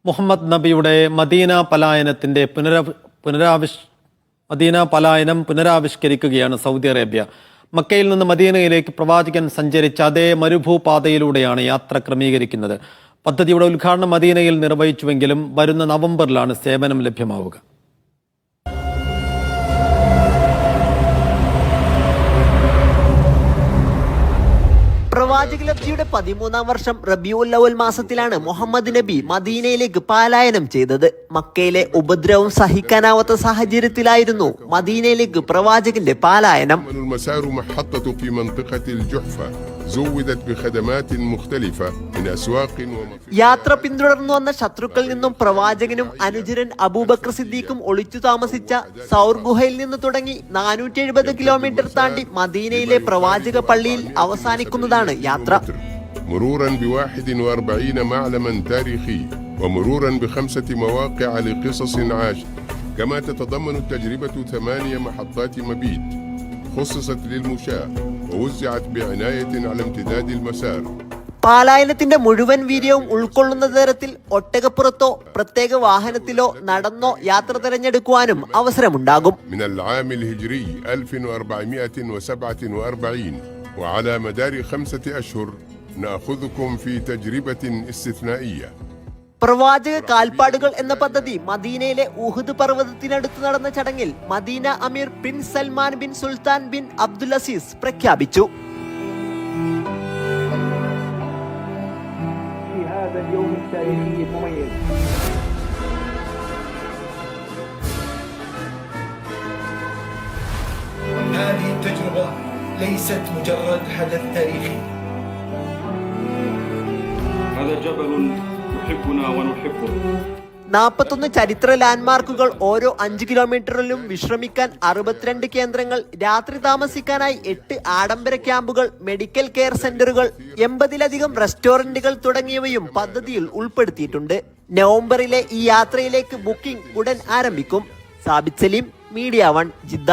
മുഹമ്മദ് നബിയുടെ മദീന പലായനം പുനരാവിഷ്കരിക്കുകയാണ് Saudi Arabia. മക്കയിൽ നിന്ന് മദീനയിലേക്ക് പ്രവാചകൻ സഞ്ചരിച്ച അതേ മരുഭൂപാതയിലൂടെയാണ് യാത്ര ക്രമീകരിക്കുന്നത്. പദ്ധതിയുടെ ഉദ്ഘാടനം മദീനയിൽ നിർവഹിച്ചുവെങ്കിലും വരുന്ന നവംബറിലാണ് സേവനം ലഭ്യമാവുക. പ്രവാചകലബ്ധിയുടെ 13-ാം വർഷം റബീഉൽ അവൽ മാസത്തിലാണ് മുഹമ്മദ് നബി മദീനയിലേക്ക് പലായനം ചെയ്തത്. മക്കയിലെ ഉപദ്രവം സഹിക്കാനാവാത്ത സാഹചര്യത്തിലായിരുന്നു മദീനയിലേക്ക് പ്രവാചകന്റെ പലായനം. യാത്ര പിന്തുടർന്നു വന്ന ശത്രുക്കളിൽ നിന്നും പ്രവാചകനും അനുചരൻ അബൂബക്കർ സിദ്ദീഖും ഒളിച്ചു താമസിച്ച സൗർ ഗുഹയിൽ നിന്ന് തുടങ്ങി 470 കിലോമീറ്റർ താണ്ടി മദീനയിലെ പ്രവാചക പള്ളിയിൽ അവസാനിക്കുന്നതാണ് യാത്ര. مرورا ب41 معلما تاريخي ومرورا ب5 مواقع لقصص عاش كما تتضمن التجربة 8 محطات مبيت خصصت للمشاة ووزعت بعناية على امتداد المسار. പാലായനത്തിന്റെ മുഴുവൻ വീര്യവും ഉൾക്കൊള്ളുന്ന തരത്തിൽ ഒട്ടകപ്പുറത്തോ പ്രത്യേക വാഹനത്തിലോ നടന്നോ യാത്ര തിരഞ്ഞെടുക്കുവാനും അവസരമുണ്ടാകും. من العام الهجري 1447 وعلى مدار 5 أشهر نأخذكم في تجربة استثنائية. പ്രവാചക കാൽപ്പാടുകൾ എന്ന പദ്ധതി മദീനയിലെ ഉഹുദ് പർവ്വതത്തിനടുത്ത് നടന്ന ചടങ്ങിൽ Medina emir prince Salman bin Sultan bin Abdul Aziz പ്രഖ്യാപിച്ചു. هذه التجربة ليست مجرد حدث تاريخي. هذا جبل يحبنا ونحبه. 41 ചരിത്ര ലാൻഡ്മാർക്കുകൾ, ഓരോ 5 കിലോമീറ്ററിലും വിശ്രമിക്കാൻ 62 കേന്ദ്രങ്ങൾ, രാത്രി താമസിക്കാനായി 8 ആഡംബര ക്യാമ്പുകൾ, മെഡിക്കൽ കെയർ സെന്ററുകൾ, 80-ലധികം റെസ്റ്റോറന്റുകൾ തുടങ്ങിയവയും പദ്ധതിയിൽ ഉൾപ്പെടുത്തിയിട്ടുണ്ട്. നവംബറിലെ ഈ യാത്രയിലേക്ക് ബുക്കിംഗ് ഉടൻ ആരംഭിക്കും. Sabith Saleem, media 1, Jeddah.